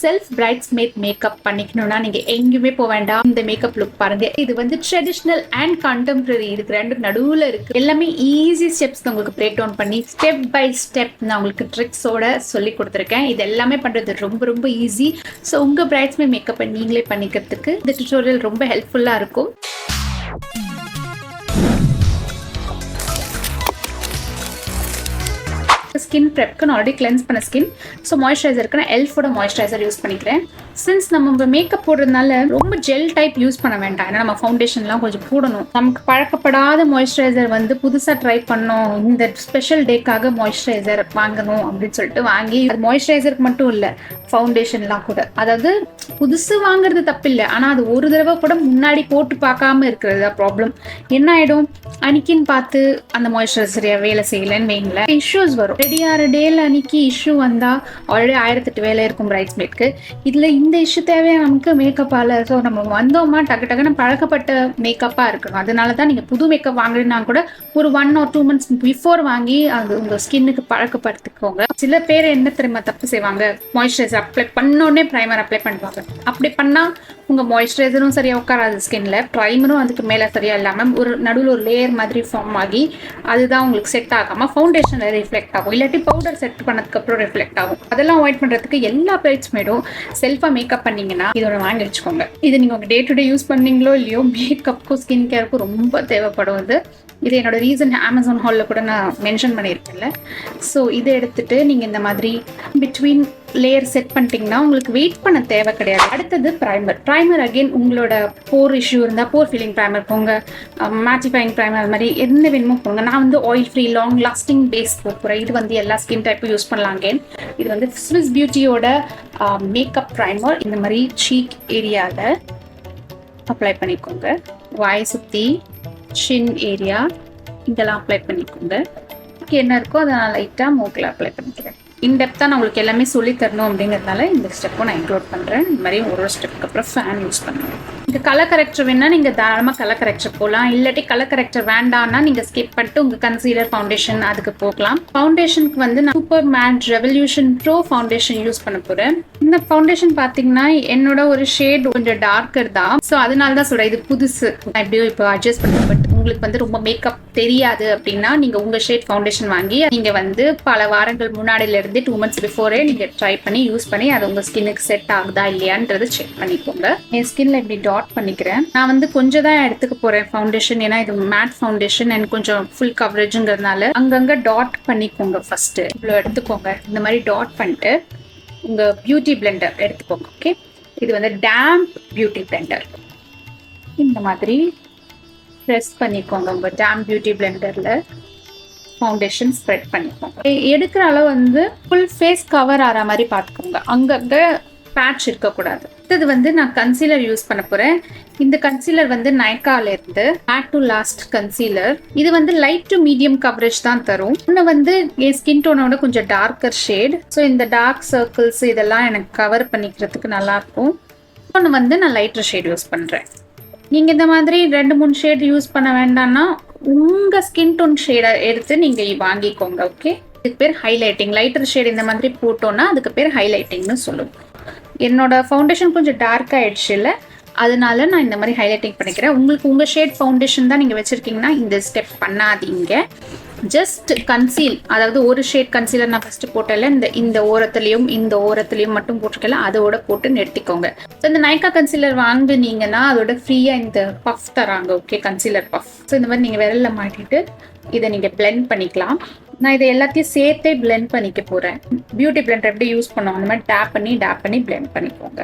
Self bridesmaid makeup பண்ணிக்கணும்னா நீங்க எங்கேயுமே போக வேண்டாம். இந்த மேக்கப் லுக் பாருங்க. இது வந்து ட்ரெடிஷ்னல் அண்ட் கண்டெம்பரரி இதுக்கு ரெண்டு நடுவுல இருக்கு. எல்லாமே ஈஸி ஸ்டெப்ஸ் உங்களுக்கு பிரேக் டவுன் பண்ணி ஸ்டெப் பை ஸ்டெப் நான் உங்களுக்கு ட்ரிக்ஸோட சொல்லி கொடுத்துருக்கேன். இது எல்லாமே பண்றது ரொம்ப ரொம்ப ஈஸி. ஸோ உங்க பிரைட்ஸ்மேட் மேக்கப்பை நீங்களே பண்ணிக்கிறதுக்கு இந்த டியூட்டோரியல் ரொம்ப ஹெல்ப்ஃபுல்லா இருக்கும். ஸ்கின் ப்ரெப்க்கு நான் ஆல்ரெடி கிளென்ஸ் பண்ண ஸ்கின். ஸோ மாய்ஸ்சரைசருக்கு நான் எல்ஃபோட மாய்ஸ்சரைசர் யூஸ் பண்ணிக்கிறேன். சின்ஸ் நம்ம மேக்கப் போடுறதுனால ரொம்ப ஜெல் டைப் யூஸ் பண்ண வேண்டாம். ஏன்னா நம்ம ஃபவுண்டேஷன்லாம் கொஞ்சம் போடணும். நமக்கு பழக்கப்படாத மாய்ஸ்சரைசர் வந்து புதுசாக ட்ரை பண்ணோம், இந்த ஸ்பெஷல் டேக்காக மாய்ஸ்சரைசர் வாங்கணும் அப்படின்னு சொல்லிட்டு வாங்கி, அது மாய்ஸ்சரைசருக்கு மட்டும் இல்லை ஃபவுண்டேஷன்லாம் கூட, அதாவது புதுசு வாங்குறது தப்பு இல்லை, ஆனால் அது ஒரு தடவை கூட முன்னாடி போட்டு பார்க்காம இருக்கிறது தான் ப்ராப்ளம். என்ன ஆகிடும், அன்னைக்குன்னு பார்த்து அந்த மாய்ஸ்சரைசர் வேலை செய்யலைன்னு வைங்களேன், இஷ்யூஸ் வரும். ரெடியாகிற டேல அன்னைக்கு இஷ்யூ வந்தால் ஆல்ரெடி 1008 வேலை இருக்கும் பிரைட்ஸ்மேட்க்கு. இதில் இந்த இஷ்யூ தேவையா நமக்கு மேக்கப்பால். ஸோ நம்ம வந்தோமா டக்குன்னு பழக்கப்பட்ட மேக்கப்பாக இருக்கணும். அதனால தான் நீங்கள் புது மேக்கப் வாங்குறீங்கன்னா கூட ஒரு 1 or 2 months பிஃபோர் வாங்கி அது உங்கள் ஸ்கின்னுக்கு பழக்கப்படுத்திக்கோங்க. சில பேர் என்ன தெரியுமா தப்பு செய்வாங்க, மாய்ஸ்சரைசர் அப்ளை பண்ணோடனே ப்ரைமர் அப்ளை பண்ணுவாங்க. அப்படி பண்ணால் உங்கள் மாய்ஸ்சரைசரும் சரியாக உட்காராது ஸ்கின்ல, ப்ரைமரும் அதுக்கு மேலே சரியாக இல்லாமல் ஒரு நடுவில் ஒரு லேயர் மாதிரி ஃபார்ம் ஆகி அதுதான் உங்களுக்கு செட் ஆகாமல் ஃபவுண்டேஷனில் ரிஃப்ளெக்ட் ஆகும், இல்லாட்டி பவுடர் செட் பண்ணதுக்கப்புறம் ரிஃப்ளெக்ட் ஆகும். அதெல்லாம் அவாய்ட் பண்ணுறதுக்கு எல்லா பிரைட்ஸ்மேடும் செல்ஃபாக மேக்கப் பண்ணிங்கன்னா இதோட வாங்கி வச்சுக்கோங்க. இது நீங்கள் உங்கள் டே டு டே யூஸ் பண்ணீங்களோ இல்லையோ, மேக்கப்புக்கும் ஸ்கின் கேருக்கும் ரொம்ப தேவைப்படும். இது என்னோட ரீசன் அமேசான் ஹாலில் கூட நான் மென்ஷன் பண்ணியிருக்கேன்ல. ஸோ இதை எடுத்துகிட்டு நீங்கள் இந்த மாதிரி பிட்வீன் லேயர் செட் பண்ணிட்டீங்கன்னா உங்களுக்கு வெயிட் பண்ண தேவை கிடையாது. அடுத்தது ப்ரைமர் அகெயின் உங்களோட போர் இஷ்யூ இருந்தால் போர் ஃபில்லிங் ப்ரைமர் போங்க, மேட்டிஃபைங் ப்ரைமர், அது மாதிரி என்ன வேணுமோ போங்க. நான் வந்து oil free long lasting base போகிறேன். இது வந்து எல்லா ஸ்கின் டைப்பும் யூஸ் பண்ணலாம். அகெயின் இது வந்து ஸ்விஸ் பியூட்டியோட மேக்கப் ப்ரைமர். இந்த மாதிரி சீக் ஏரியாவில் அப்ளை பண்ணிக்கோங்க. வாய் சுற்றி, சின் ஏரியா இதெல்லாம் அப்ளை பண்ணிக்கோங்க. என்ன இருக்கோ அதை நான் லைட்டாக மூக்கில் அப்ளை பண்ணிக்கிறேன். இன்டெப்த்தாக நான் உங்களுக்கு எல்லாமே சொல்லி தரணும் அப்படிங்கிறதுனால இந்த ஸ்டெப்பும் நான் இன்க்ளூட் பண்ணுறேன். இந்த மாதிரி ஒரு ஸ்டெப்புக்கு அப்புறம் ஃபேன் யூஸ் பண்ணுவேன். இந்த கலர் கரெக்டர் வேணால் நீங்கள் தாராளமாக கலர் கரெக்டர் போகலாம். இல்லாட்டி கலர் கரெக்டர் வேண்டாம்னா நீங்கள் ஸ்கிப் பண்ணிட்டு உங்கள் கன்சீலர் ஃபவுண்டேஷன் அதுக்கு போகலாம். ஃபவுண்டேஷனுக்கு வந்து நான் super matte revolution pro foundation use பண்ண போகிறேன். இந்த ஃபவுண்டேஷன் பார்த்தீங்கன்னா என்னோட ஒரு ஷேட் கொஞ்சம் டார்க்கர் தான். ஸோ அதனால தான் சொல்கிறேன், இது புதுசு, நான் எப்படியோ இப்போ அட்ஜஸ்ட் பண்ண. பட் உங்களுக்கு வந்து ரொம்ப மேக்கப் தெரியாது அப்படின்னா நீங்கள் உங்கள் ஷேட் ஃபவுண்டேஷன் வாங்கி நீங்கள் வந்து பல வாரங்கள் முன்னாடியிலேருந்து 2 months பிஃபோரே நீங்கள் ட்ரை பண்ணி யூஸ் பண்ணி அது உங்கள் ஸ்கின்னுக்கு செட் ஆகுதா இல்லையான்றது செக் பண்ணிக்கோங்க. என் ஸ்கின்ல இப்படி டாட் பண்ணிக்கிறேன். நான் வந்து கொஞ்சம் தான் எடுத்துக்க போகிறேன் ஃபவுண்டேஷன், ஏன்னா இது மேட் ஃபவுண்டேஷன் எனக்கு கொஞ்சம் ஃபுல் கவரேஜுங்கிறதுனால அங்கங்கே டாட் பண்ணிக்கோங்க. ஃபர்ஸ்ட்டு இவ்வளோ எடுத்துக்கோங்க. இந்த மாதிரி டாட் பண்ணிட்டு உங்கள் பியூட்டி பிளெண்டர் எடுத்துக்கோங்க. ஓகே, இது வந்து டேம்ப் பியூட்டி பிளெண்டர். இந்த மாதிரி ப்ரெஸ் பண்ணிக்கோங்க. உங்கள் டேம்ப் பியூட்டி பிளெண்டரில் ஃபவுண்டேஷன் ஸ்ப்ரெட் பண்ணிக்கோங்க. எடுக்கிற அளவு வந்து ஃபுல் ஃபேஸ் கவர் ஆகிற மாதிரி பார்த்துக்கோங்க, அங்கங்கே பேட்ச் இருக்கக்கூடாது. இது வந்து நான் கன்சீலர் யூஸ் பண்ண போகிறேன். இந்த கன்சீலர் வந்து நைக்காலேருந்து மேட் டு லாஸ்ட் கன்சீலர். இது வந்து லைட் டு மீடியம் கவரேஜ் தான் தரும். இன்னும் வந்து என் ஸ்கின் டோனோட கொஞ்சம் டார்க்கர் ஷேட். ஸோ இந்த டார்க் சர்க்கிள்ஸ் இதெல்லாம் எனக்கு கவர் பண்ணிக்கிறதுக்கு நல்லாயிருக்கும். ஒன்று வந்து நான் லைட்டர் ஷேட் யூஸ் பண்ணுறேன். நீங்கள் இந்த மாதிரி 2-3 ஷேட் யூஸ் பண்ண வேண்டாம்னா உங்கள் ஸ்கின் டோன் ஷேடை எடுத்து நீங்கள் வாங்கிக்கோங்க. ஓகே, இதுக்கு பேர் ஹைலைட்டிங். லைட்டர் ஷேட் இந்த மாதிரி போட்டோன்னா அதுக்கு பேர் ஹைலைட்டிங்னு சொல்லுவோம். என்னோட ஃபவுண்டேஷன் கொஞ்சம் டார்க் ஆகிடுச்சு இல்லை, அதனால நான் இந்த மாதிரி ஹைலைட்டிங் பண்ணிக்கிறேன். உங்களுக்கு உங்கள் ஷேட் ஃபவுண்டேஷன் தான் நீங்கள் வச்சுருக்கீங்கன்னா இந்த ஸ்டெப் பண்ணாதீங்க. ஜஸ்ட் கன்சீல், அதாவது ஒரு ஷேட் கன்சீலர் நான் ஃபஸ்ட்டு போட்டல இந்த ஓரத்துலேயும் இந்த ஓரத்துலேயும் மட்டும் போட்டிருக்கல, அதோட போட்டு நிறுத்திக்கோங்க. ஸோ இந்த நைக்கா கன்சீலர் வாங்கினீங்கன்னா அதோட ஃப்ரீயாக இந்த பஃப் தராங்க. Okay, concealer puff. ஸோ இந்த மாதிரி நீங்கள் விரலில் மாட்டிட்டு இதை நீங்கள் பிளெண்ட் பண்ணிக்கலாம். நான் இதை எல்லாத்தையும் சேர்த்தே பிளெண்ட் பண்ணிக்க போகிறேன். பியூட்டி பிளெண்டர் எப்படி யூஸ் பண்ணுவோம் அந்த மாதிரி டேப் பண்ணி பிளெண்ட் பண்ணிக்கோங்க.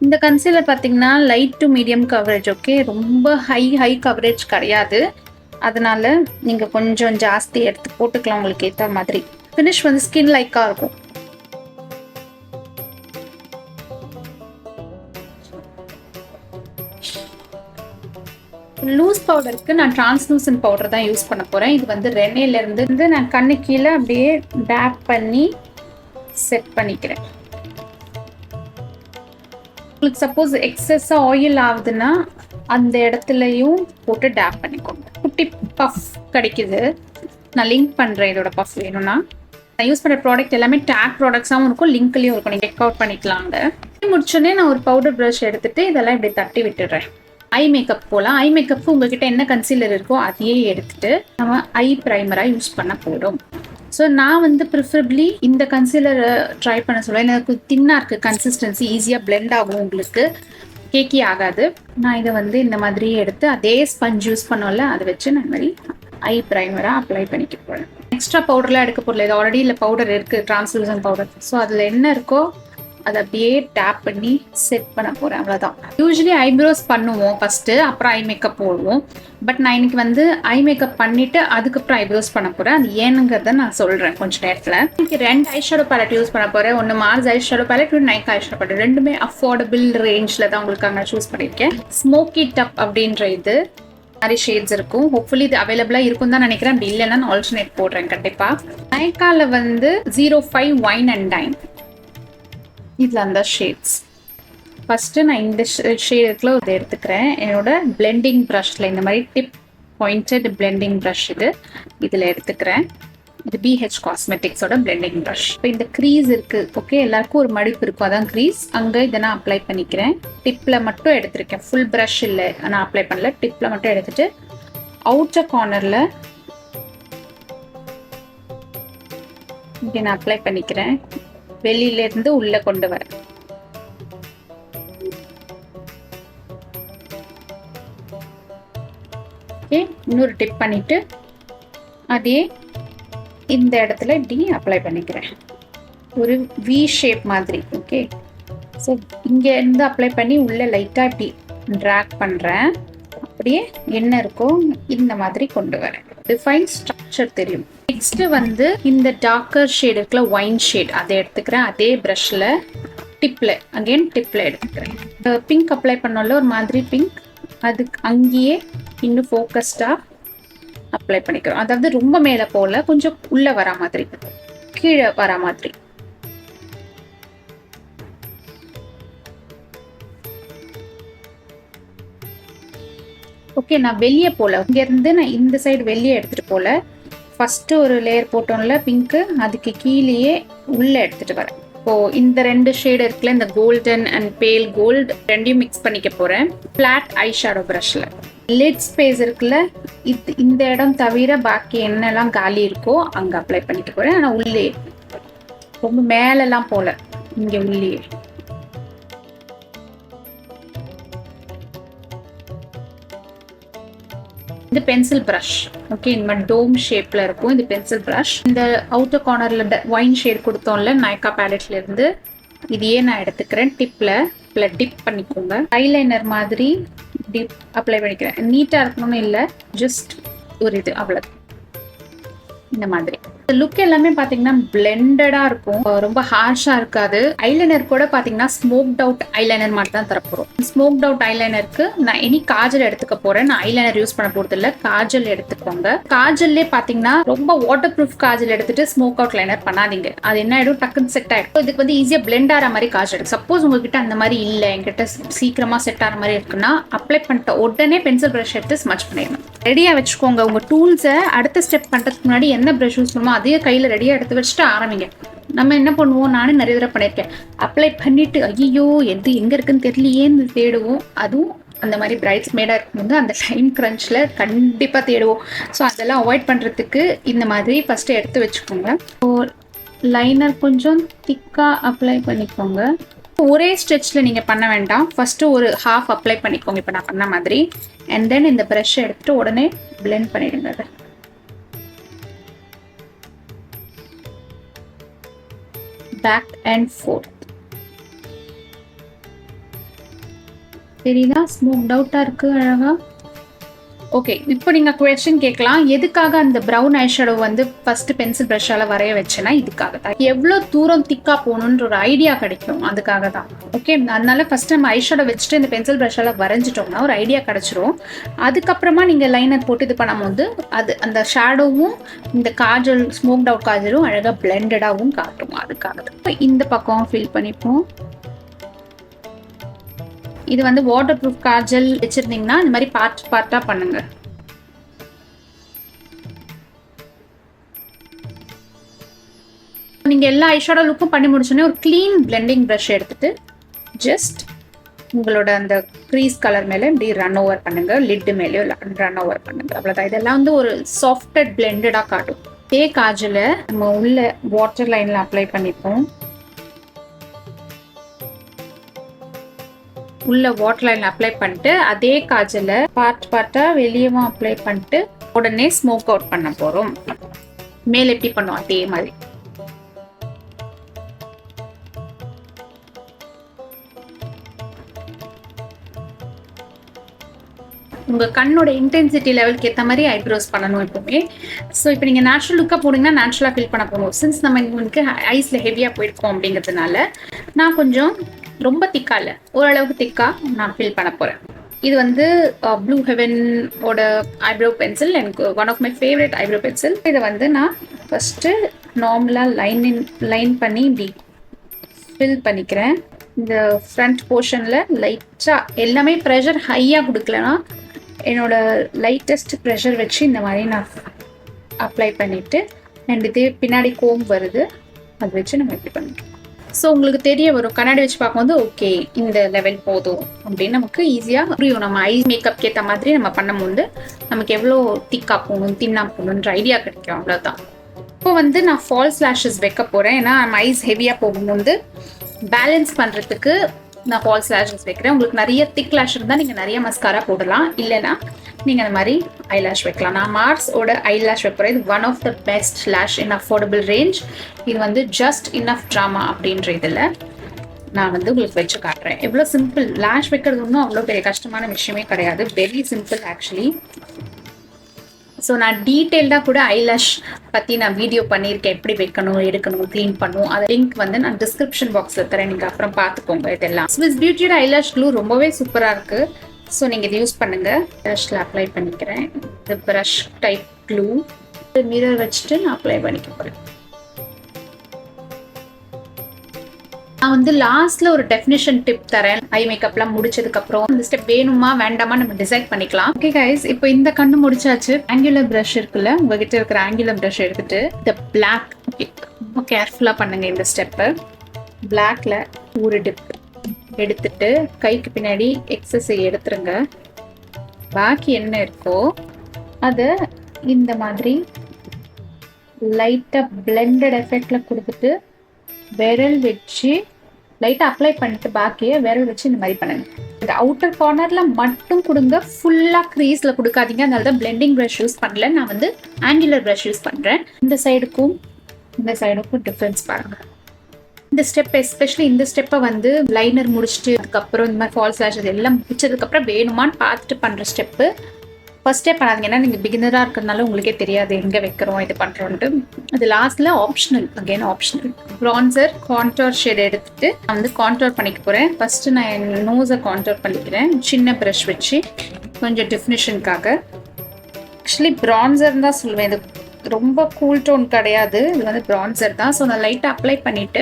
இந்த கன்சீலர் பார்த்தீங்கன்னா light to medium coverage. Okay, ரொம்ப ஹை கவரேஜ் கிடையாது. அதனால நீங்கள் கொஞ்சம் ஜாஸ்தி எடுத்து போட்டுக்கலாம் உங்களுக்கு ஏற்ற மாதிரி. ஃபினிஷ் வந்து ஸ்கின் லைக்காக இருக்கும். லூஸ் பவுடருக்கு நான் டிரான்ஸ்லூசன்ட் பவுடர் தான் யூஸ் பண்ண போகிறேன். இது வந்து ரெனேலேருந்து நான் கண்ணு கீழே அப்படியே டேப் பண்ணி செட் பண்ணிக்கிறேன். உங்களுக்கு சப்போஸ் எக்ஸஸாக ஆயில் ஆகுதுன்னா அந்த இடத்துலையும் போட்டு டேப் பண்ணிக்கோங்க. குட்டி பஃப் கிடைக்குது, நான் லிங்க் பண்ணுறேன் இதோட பஃப் வேணும்னா. நான் யூஸ் பண்ணுற ப்ராடக்ட் எல்லாமே டேக் ப்ராடக்ட்ஸாகவும் இருக்கும், லிங்க்லேயும் இருக்கும், நீங்கள் செக் அவுட் பண்ணிக்கலாங்க. முடிச்சோடனே நான் ஒரு பவுடர் ப்ரஷ் எடுத்துகிட்டு இதெல்லாம் இப்படி தட்டி விட்டுடுறேன். ஐ மேக்கப் போகலாம். ஐ மேக்கப் உங்ககிட்ட என்ன கன்சீலர் இருக்கோ அதையே எடுத்துட்டு நம்ம ஐ ப்ரைமராக யூஸ் பண்ண போகிறோம். ஸோ நான் வந்து ப்ரிஃபரபிளி இந்த கன்சீலரை ட்ரை பண்ண சொல்லுவேன். எனக்கு தின்னாக இருக்குது கன்சிஸ்டன்சி, ஈஸியாக பிளெண்ட் ஆகும், உங்களுக்கு கேக்கி ஆகாது. நான் இதை வந்து இந்த மாதிரி எடுத்து அதே ஸ்பஞ்ச் யூஸ் பண்ணோம்ல அதை வச்சு நான் மாதிரி ஐ ப்ரைமராக அப்ளை பண்ணிக்க போகிறேன். எக்ஸ்ட்ரா பவுடர்லாம் எடுக்க போடல, இது ஆல்ரெடி இல்லை பவுடர் இருக்குது, டிரான்ஸ்லூசன்ட் பவுடர். ஸோ அதில் என்ன இருக்கோ அதை அப்படியே டேப் பண்ணி செட் பண்ண போகிறேன், அவ்வளோதான். யூஸ்வலி ஐப்ரோஸ் பண்ணுவோம் ஃபஸ்ட்டு, அப்புறம் ஐ மேக்கப் போடுவோம். பட் நான் இன்னைக்கு வந்து ஐ மேக்கப் பண்ணிவிட்டு அதுக்கப்புறம் ஐப்ரோஸ் பண்ண போகிறேன். அது ஏனுங்கிறத நான் சொல்கிறேன் கொஞ்சம் நேரத்தில். இன்னைக்கு 2 ஐ ஷேடோ பேலட் யூஸ் பண்ண போகிறேன். ஒன்று மார்ஸ் ஐ ஷேடோ பேலட், ஒன்று நைக்கா ஐ ஷேடோ பேலட். ரெண்டுமே அஃபோர்டபுள் ரேஞ்சில் தான் உங்களுக்கு நான் சூஸ் பண்ணியிருக்கேன். ஸ்மோக்கி டப் அப்படின்ற இது நிறைய ஷேட்ஸ் இருக்கும். ஹோப்ஃபுல்லி இது அவைலபிளாக இருக்கும் தான் நினைக்கிறேன். அப்படி இல்லைன்னா நான் ஆல்டர்னேட் போடுறேன் கண்டிப்பாக. நைக்காவில் வந்து 05 வைன் அண்ட் டைன் இதில் அந்த ஷேட்ஸ். ஃபஸ்ட்டு நான் இந்த ஷேடுக்குள்ள இதை எடுத்துக்கிறேன். என்னோட பிளெண்டிங் ப்ரஷில் இந்த மாதிரி டிப் பாயிண்டட் பிளெண்டிங் ப்ரஷ் இதில் எடுத்துக்கிறேன். இது BH காஸ்மெட்டிக்ஸோட பிளெண்டிங் ப்ரஷ். இப்போ இந்த க்ரீஸ் இருக்குது, ஓகே, எல்லாருக்கும் ஒரு மடிப்பு இருக்கும், அதான் க்ரீஸ். அங்கே இதை நான் அப்ளை பண்ணிக்கிறேன். டிப்பில் மட்டும் எடுத்துருக்கேன், ஃபுல் ப்ரஷ் இல்லை, நான் அப்ளை பண்ணல. டிப்பில் மட்டும் எடுத்துகிட்டு அவுட்டர் கார்னரில் இங்கே நான் அப்ளை பண்ணிக்கிறேன். வெளியிலேருந்து உள்ளே கொண்டு வரேன். ஓகே, இன்னொரு டிப் பண்ணிவிட்டு அதே இந்த இடத்துல இப்படி அப்ளை பண்ணிக்கிறேன், ஒரு வி ஷேப் மாதிரி. ஓகே, ஸோ இங்கேருந்து அப்ளை பண்ணி உள்ளே லைட்டாக இப்படி ட்ராக் பண்ணுறேன். அப்படியே என்ன இருக்கோ இந்த மாதிரி கொண்டு வரேன். டிஃபைன் ஸ்ட்ரக்சர் தெரியும். நெக்ஸ்ட்டு வந்து இந்த டார்க்கர் ஷேட் இருக்குல்ல, ஒயின் ஷேட், அதை எடுத்துக்கிறேன். அதே ப்ரஷில் டிப்பில் அகெயின் டிப்பில் எடுத்துக்கிறேன். பிங்க் அப்ளை பண்ணோம்ல, ஒரு மாதிரி பிங்க், அதுக்கு அங்கேயே இன்னும் ஃபோக்கஸ்டாக அப்ளை பண்ணிக்கிறோம். அதாவது ரொம்ப மேலே போகல, கொஞ்சம் உள்ளே வரா மாதிரி, கீழே வரா மாதிரி. ஓகே, நான் வெளியே போகல, இங்கேருந்து நான் இந்த சைடு வெளியே எடுத்துகிட்டு போகல. ஃபஸ்ட்டு ஒரு லேயர் போட்டோம்ல பிங்க்கு, அதுக்கு கீழேயே உள்ளே எடுத்துகிட்டு வரேன். இப்போது இந்த 2 ஷேடு இருக்குல்ல, இந்த கோல்டன் அண்ட் பேல் கோல்டு ரெண்டையும் மிக்ஸ் பண்ணிக்க போகிறேன். ஃப்ளாட் ஐ ஷேடோ ப்ரஷில் லிட் ஸ்பேஸ் இருக்குல்ல, இந்த இடம் தவிர பாக்கி என்னெல்லாம் காலி இருக்கோ அங்கே அப்ளை பண்ணிக்க போகிறேன். ஆனால் உள்ளே ரொம்ப மேலெல்லாம் போகல, இங்கே உள்ளே. இது பென்சில் ப்ரஷ், ஓகே, இந்த மாதிரி டோம் ஷேப்பில் இருக்கும். இது பென்சில் ப்ரஷ். இந்த அவுட்டர் கார்னரில் ஒயின் ஷேட் கொடுத்தோம்ல நைக்கா பேலட்லேருந்து, இதையே நான் எடுத்துக்கிறேன். டிப்பில் டிப் பண்ணிக்கோங்க. ஐலைனர் மாதிரி டிப் அப்ளை பண்ணிக்கிறேன். நீட்டாக இருக்கணும்னு இல்லை, ஜஸ்ட் ஒரு இது அவ்வளோ. இந்த மாதிரி லுக் எல்லாமே பார்த்தீங்கன்னா பிளெண்டடாக இருக்கும், ரொம்ப ஹார்ஷாக இருக்காது. ஐலைனர் கூட பார்த்தீங்கன்னா ஸ்மோக்ட் அவுட் ஐலைனர் மாதிரி தான் தரப்போகிறோம். ஸ்மோக்ட் அவுட் ஐலைனருக்கு நான் இனி காஜல் எடுத்துக்க போகிறேன். நான் ஐலைனர் யூஸ் பண்ண போகிறது இல்லை, காஜல் எடுத்துக்கோங்க. காஜல்லே பார்த்தீங்கன்னா ரொம்ப வாட்டர் ப்ரூஃப் காஜல் எடுத்துட்டு ஸ்மோக் அவுட் லைனர் பண்ணாதீங்க. அது என்ன ஆகிடும், டக்குன்னு செட் ஆகிடும். இதுக்கு வந்து ஈஸியாக பிளெண்ட் ஆகிற மாதிரி காஜல் எடுக்கும். சப்போஸ் உங்ககிட்ட அந்த மாதிரி இல்லை, என்கிட்ட சீக்கிரமாக செட் ஆகிற மாதிரி இருக்குன்னா அப்ளை பண்ணிட்ட உடனே பென்சில் ப்ரஷ் எடுத்து ஸ்மச் பண்ணிடணும். ரெடியாக வச்சுக்கோங்க. உங்கள் டூல்ஸை அடுத்த ஸ்டெப் பண்ணுறதுக்கு முன்னாடி என்ன ப்ரஷ் யூஸ் பண்ணுமோ அதே கையில் ரெடியாக எடுத்து வச்சுட்டு ஆரம்பிங்க. நம்ம என்ன பண்ணுவோம், நானும் நிறைய தடவை பண்ணியிருக்கேன், அப்ளை பண்ணிவிட்டு ஐயோ எது எங்கே இருக்குன்னு தெரியலையேன்னு தேடுவோம். அதுவும் அந்த மாதிரி பிரைட்ஸ்மேடாக இருக்கும்போது அந்த டைம் க்ரன்ச்சில் கண்டிப்பாக தேடுவோம். ஸோ அதெல்லாம் அவாய்ட் பண்ணுறதுக்கு இந்த மாதிரி ஃபஸ்ட்டு எடுத்து வச்சுக்கோங்க. ஸோ லைனர் கொஞ்சம் திக்காக அப்ளை பண்ணிக்கோங்க. ஒரே ஸ்ட்ரெச்சில் நீங்கள் பண்ண வேண்டாம், ஃபஸ்ட்டு ஒரு ஹாஃப் அப்ளை பண்ணிக்கோங்க இப்போ நான் பண்ண மாதிரி. அண்ட் தென் இந்த ப்ரஷ்ஷை எடுத்துகிட்டு உடனே பிளெண்ட் பண்ணிடுங்க. அதை பேக் அண்ட் ஃபோர்த் தெரியுதா, ஸ்மோக்ட் அவுட்டாக இருக்குது அழகாக. ஓகே, இப்போ நீங்கள் குவெஸ்டின் கேட்கலாம், எதுக்காக அந்த ப்ரௌன் ஐஷேடோ வந்து ஃபஸ்ட்டு பென்சில் ப்ரஷ்ஷால் வரைய வச்சேன்னா இதுக்காக தான். எவ்வளோ தூரம் திக்காக போகணுன்ற ஒரு ஐடியா கிடைக்கும், அதுக்காக தான். ஓகே, அதனால ஃபஸ்ட்டு நம்ம ஐஷேடோ வச்சுட்டு இந்த பென்சில் ப்ரஷ்ஷால் வரைஞ்சிட்டோம்னா ஒரு ஐடியா கிடச்சிரும். அதுக்கப்புறமா நீங்கள் லைனர் போட்டு இது பண்ணும்போது அது அந்த ஷேடோவும் இந்த காஜல் ஸ்மோக்ட் அவுட் காஜலும் அழகாக பிளெண்டடாகவும் காட்டும். அதுக்காக தான். இப்போ இந்த பக்கம் ஃபில் பண்ணிப்போம். இது வந்து வாட்டர் ப்ரூஃப் காஜல் வச்சுருந்தீங்கன்னா இந்த மாதிரி பார்ட்டாக பண்ணுங்க. நீங்கள் எல்லா ஐஷேடோ லுக்கும் பண்ணி முடிச்சோன்னே ஒரு க்ளீன் பிளெண்டிங் ப்ரஷ் எடுத்துட்டு ஜஸ்ட் உங்களோட அந்த க்ரீஸ் கலர் மேலே இப்படி ரன் ஓவர் பண்ணுங்க, லிட்டு மேலேயோ ரன் ஓவர் பண்ணுங்க. அவ்வளோதான். இதெல்லாம் வந்து ஒரு சாஃப்டட் பிளெண்டடாக காட்டும். இதே காஜலை நம்ம உள்ள வாட்டர் லைனில் அப்ளை பண்ணிப்போம். உள்ள வாட்டர் லைன் அப்ளை பண்ணிட்டு அதே காஜலை பார்ட்டா வெளியவும் அப்ளை பண்ணிட்டு உடனே ஸ்மோக் அவுட் பண்ண போறோம். மேல எப்படி பண்ணுவோம் அதே மாதிரி. உங்க கண்ணோட இன்டென்சிட்டி லெவலுக்கு ஏற்ற மாதிரி ஐப்ரோஸ் பண்ணணும் எப்பவுமே. ஸோ இப்போ நீங்க நேச்சுரல் லுக்கா போனீங்கன்னா நேச்சுரலா ஃபீல் பண்ண போகணும். சின்ஸ் நம்ம உங்களுக்கு ஐஸ்ல ஹெவியா போயிருக்கோம் அப்படிங்கிறதுனால நான் கொஞ்சம் ரொம்ப திக்கா இல்லை, ஓரளவுக்கு திக்கா நான் ஃபில் பண்ண போறேன். இது வந்து ப்ளூ ஹெவன் ஓட ஐப்ரோ பென்சில், எனக்கு one of my favourite eyebrow pencil. இதை வந்து நான் ஃபர்ஸ்ட்டு நார்மலாக லைன் பண்ணி இப்படி ஃபில் பண்ணிக்கிறேன். இந்த ஃப்ரண்ட் போர்ஷனில் லைட்டாக எல்லாமே ப்ரெஷர் ஹையாக கொடுக்கலன்னா என்னோட லைட்டஸ்ட் ப்ரெஷர் வச்சு இந்த மாதிரி நான் அப்ளை பண்ணிவிட்டு அண்ட் இதே பின்னாடி கோம் வருது அது வச்சு நம்ம இப்படி பண்ணிக்கலாம். ஸோ உங்களுக்கு தெரிய வரும் கண்ணாடி வச்சு பார்க்கும்போது ஓகே இந்த லெவல் போதும் அப்படின்னு நமக்கு ஈஸியாக புரியும். நம்ம ஐஸ் மேக்கப்க்கு ஏற்ற மாதிரி நம்ம பண்ணும்போது நமக்கு எவ்வளோ திக்காக போகணும் தின்னா போகணுன்ற ஐடியா கிடைக்கும். அவ்வளோதான். இப்போ வந்து நான் ஃபால்ஸ் லேஷஸ் வைக்க போகிறேன். ஏன்னா நம்ம ஐஸ் ஹெவியாக போகும்போது பேலன்ஸ் பண்ணுறதுக்கு நான் ஃபால்ஸ் லேஷஸ் வைக்கிறேன். உங்களுக்கு நிறைய திக் லேஷ் இருந்தால் நீங்கள் நிறைய மஸ்காரா போடலாம், இல்லைன்னா நீங்கள் அந்த மாதிரி ஐலாஷ் வைக்கலாம். நான் மார்ஸோட ஐலாஷ் வைக்கிறேன். இது one of the best lash in affordable range. இது வந்து ஜஸ்ட் இனஃப் ட்ராமா அப்படின்ற இதில் நான் வந்து உங்களுக்கு வச்சு காட்டுறேன். எவ்வளோ சிம்பிள். லேஷ் வைக்கிறது ஒன்றும் அவ்வளோ பெரிய கஷ்டமான விஷயமே கிடையாது. Very simple actually. ஸோ நான் டீட்டெயில்டாக கூட ஐலாஷ் பற்றி நான் வீடியோ பண்ணியிருக்கேன், எப்படி வைக்கணும் எடுக்கணும் க்ளீன் பண்ணும். அது லிங்க் வந்து நான் டிஸ்கிரிப்ஷன் பாக்ஸில் தரேன், நீங்கள் அப்புறம் பார்த்துக்கோங்க. இதெல்லாம் ஸ்விஸ் பியூட்டியோட ஐலாஷ் க்ளூ ரொம்பவே சூப்பராக இருக்குது. ஸோ நீங்கள் இதை யூஸ் பண்ணுங்கள். ப்ரஷில் அப்ளை பண்ணிக்கிறேன். இது ப்ரஷ் டைப் க்ளூ மிரர் வச்சுட்டு நான் அப்ளை பண்ணிக்க போகிறேன். நான் வந்து லாஸ்ட்ல ஒரு டெஃபினிஷன் டிப் தரேன். ஐ மேக்கப்லாம் முடிச்சதுக்கு அப்புறம் இந்த ஸ்டெப் வேணுமா வேண்டாமா நம்ம டிசைட் பண்ணிக்கலாம். ஓகே கைஸ், இப்போ இந்த கண்ணு முடிச்சாச்சு. ஆங்குலர் ப்ரஷ் இருக்குல்ல, உங்ககிட்ட இருக்கிற ஆங்குலர் ப்ரஷ் எடுத்துட்டு இந்த பிளாக் ரொம்ப கேர்ஃபுல்லா பண்ணுங்க. இந்த ஸ்டெப்பை பிளாக்ல ஒரு டிப் எடுத்துட்டு கைக்கு பின்னாடி எக்ஸஸை எடுத்துருங்க. பாக்கி என்ன இருக்கோ அதை இந்த மாதிரி லைட்டா பிளெண்டட் எஃபெக்ட்ல கொடுத்துட்டு விரல் வச்சு லைட்டாக அப்ளை பண்ணிட்டு பாக்கியை விரல் வச்சு இந்த மாதிரி பண்ணுங்க. இந்த அவுட்டர் கார்னர்ல மட்டும் கொடுங்க, ஃபுல்லாக க்ரீஸில் கொடுக்காதீங்க. அதனால தான் பிளெண்டிங் ப்ரஷ் யூஸ் பண்ணல, நான் வந்து ஆங்குலர் ப்ரஷ் யூஸ் பண்ணுறேன். இந்த சைடுக்கும் டிஃப்ரென்ஸ் பாருங்க. இந்த ஸ்டெப் எஸ்பெஷலி இந்த ஸ்டெப்பை வந்து லைனர் முடிச்சுட்டு அதுக்கப்புறம் இந்த மாதிரி ஃபால்ஸ் லேஷ் எல்லாம் முடிச்சதுக்கப்புறம் வேணுமான்னு பார்த்துட்டு பண்ணுற ஸ்டெப்பு ஃபர்ஸ்டே பண்ணாதீங்க. ஏன்னா நீங்கள் பிகினராக இருக்கிறதுனால உங்களுக்கே தெரியாது எங்கே வைக்கிறோம் இது பண்ணுறோன்ட்டு. அது லாஸ்ட்டில் optional, again optional. Bronzer contour shade எடுத்துட்டு நான் வந்து கான்டோர் பண்ணிக்க போகிறேன். ஃபர்ஸ்ட்டு நான் என் நோஸை கான்டோர் பண்ணிக்கிறேன் சின்ன ப்ரஷ் வச்சு கொஞ்சம் டெஃபினிஷனுக்காக. ஆக்சுவலி ப்ரான்சர் தான் சொல்லுவேன், இது ரொம்ப கூல் டோன் கிடையாது, இது வந்து ப்ரான்சர் தான். ஸோ நான் லைட்டாக அப்ளை பண்ணிவிட்டு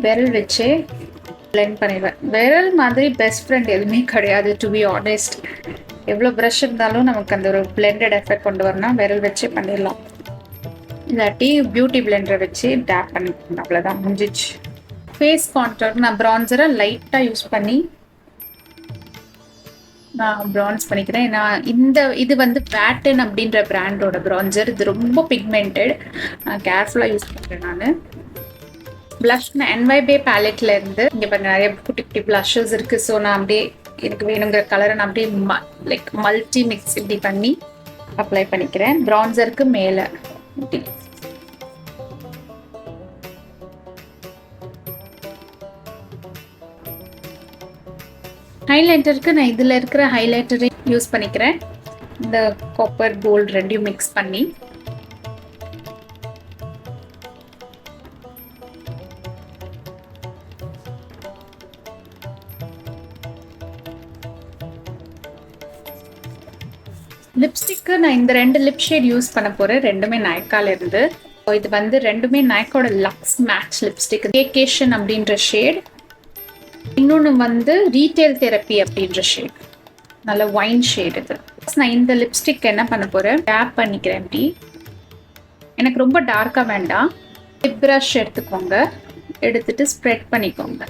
விரல் வச்சு பிளெண்ட் பண்ணிடுவேன். விரல் மாதிரி பெஸ்ட் ஃப்ரெண்ட் எதுவுமே கிடையாது டு பி ஆனஸ்ட். எவ்வளோ ப்ரஷ் இருந்தாலும் நமக்கு அந்த ஒரு பிளெண்டட் எஃபெக்ட் கொண்டு வரணும்னா விரல் வச்சே பண்ணிடலாம். இல்லாட்டி பியூட்டி பிளெண்டரை வச்சு டேப் பண்ணிக்கணும். அவ்வளோதான், முடிஞ்சிச்சு. ஃபேஸ் கான்டோர் நான் ப்ரான்சரை லைட்டாக யூஸ் பண்ணி நான் ப்ரான்ஸ் பண்ணிக்கிறேன். நான் இது வந்து பேட்டன் அப்படின்ற பிராண்டோட ப்ரான்சர். இது ரொம்ப பிக்மெண்டட், கேர்ஃபுல்லாக யூஸ் பண்ணுறேன். நான் ப்ளஷ் NYBay பேலெட்ல இருந்து இங்கே பாருங்க நிறைய குட்டி குட்டி ப்ளஷஸ் இருக்குது. ஸோ நான் அப்படியே எனக்கு வேணுங்கிற கலரை நான் அப்படியே லைக் மல்டி மிக்ஸ் இப்படி பண்ணி அப்ளை பண்ணிக்கிறேன் ப்ரான்சருக்கு மேலே. ஹைலைட்டருக்கு நான் இதில் இருக்கிற ஹைலைட்டரை யூஸ் பண்ணிக்கிறேன். இந்த காப்பர் கோல்டு ரெண்டையும் மிக்ஸ் பண்ணி லிப்ஸ்டிக்கு நான் இந்த 2 லிப் ஷேட் யூஸ் பண்ண போகிறேன். ரெண்டுமே நாய்க்கால இருந்து. இது வந்து ரெண்டுமே நாய்க்கோட லக்ஸ் மேட்ச் லிப்ஸ்டிக். வேகேஷன் அப்படின்ற ஷேட், இன்னொன்று வந்து ரீட்டெயில் தெரப்பி அப்படின்ற ஷேட், நல்ல ஒயின் ஷேட். இது நான் இந்த லிப்ஸ்டிக் என்ன பண்ண போகிறேன், டேப் பண்ணிக்கிறேன். இப்படி எனக்கு ரொம்ப டார்க்காக வேண்டாம், லிப் ப்ரஷ் எடுத்துக்கோங்க, எடுத்துட்டு ஸ்ப்ரெட் பண்ணிக்கோங்க.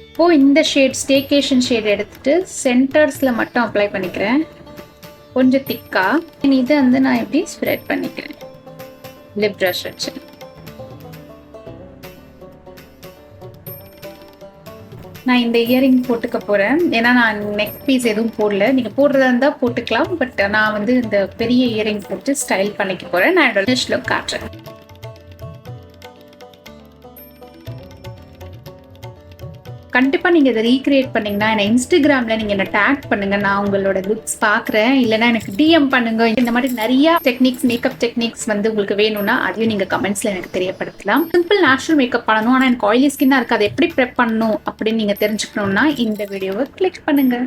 இப்போ இந்த ஷேட் ஸ்டேகேஷன் ஷேட் எடுத்துட்டு சென்டர்ஸ்ல மட்டும் அப்ளை பண்ணிக்கிறேன், கொஞ்சம் திக்கா. இதை வந்து நான் இப்படி ஸ்ப்ரெட் பண்ணிக்கிறேன் லிப் ப்ரஷ் வச்சு. நான் இந்த இயரிங் போட்டுக்க போறேன். ஏன்னா நான் நெக் பீஸ் எதுவும் போடல. நீங்க போடுறதா இருந்தா போட்டுக்கலாம். பட் நான் வந்து இந்த பெரிய இயரிங் போட்டு ஸ்டைல் பண்ணிக்க போறேன். நான் என்னோட ஃபினிஷ் லுக் காட்டுறேன். கண்டிப்பா நீங்க இதை ரீக்ரியேட் பண்ணீங்கன்னா என்ன இன்ஸ்டாகிராம்ல நீங்க என்ன டேக் பண்ணுங்க, நான் உங்களோட லுக்ஸ் பாக்குறேன். இல்லைன்னா எனக்கு டிஎம் பண்ணுங்க. இந்த மாதிரி நிறைய டெக்னிக்ஸ், மேக்கப் டெக்னிக்ஸ் வந்து உங்களுக்கு வேணும்னா அதையும் நீங்க கமெண்ட்ஸ்ல எனக்கு தெரியப்படுத்தலாம். சிம்பிள் நேச்சுரல் மேக்கப் பண்ணணும், ஆனா எனக்கு ஆயிலி ஸ்கின்னா இருக்கு, அதை எப்படி ப்ரெப் பண்ணணும் அப்படின்னு நீங்க தெரிஞ்சுக்கணும்னா இந்த வீடியோவை கிளிக் பண்ணுங்க.